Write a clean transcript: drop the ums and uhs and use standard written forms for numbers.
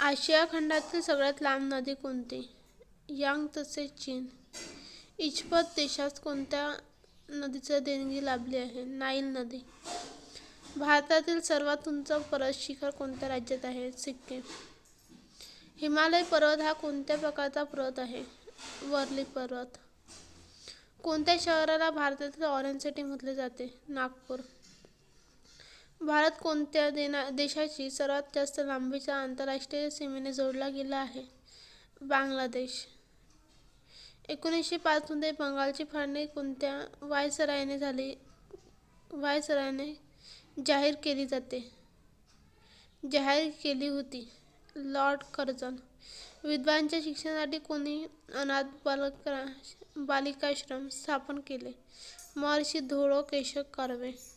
आशिया खंडातील सगळ्यात लांब नदी कोणती? यांग तसेच चीन. इजिप्त देशास कोणत्या नदीची देणगी लाभली आहे? नाईल नदी. भारतातील सर्वात उंच पर्वत शिखर कोणत्या राज्यात आहे? सिक्कीम. हिमालय पर्वत हा कोणत्या प्रकारचा पर्वत आहे? वरली पर्वत. कोणत्या शहराला भारतातील ऑरेंज सिटी म्हटले जाते? नागपूर. भारत कोणत्या देशाशी सर्वात जास्त लांबीच्या आंतरराष्ट्रीय सीमेने जोडला गेला आहे? बांगलादेश. 1905 मध्ये बंगालची फाळणी कोणत्या व्हायसरॉयने जाहीर केली होती? Lord Curzon. विधवांच्या शिक्षणासाठी कोणी अनाथ बालिकाश्रम स्थापन केले? महर्षी धोंडो केशव कर्वे.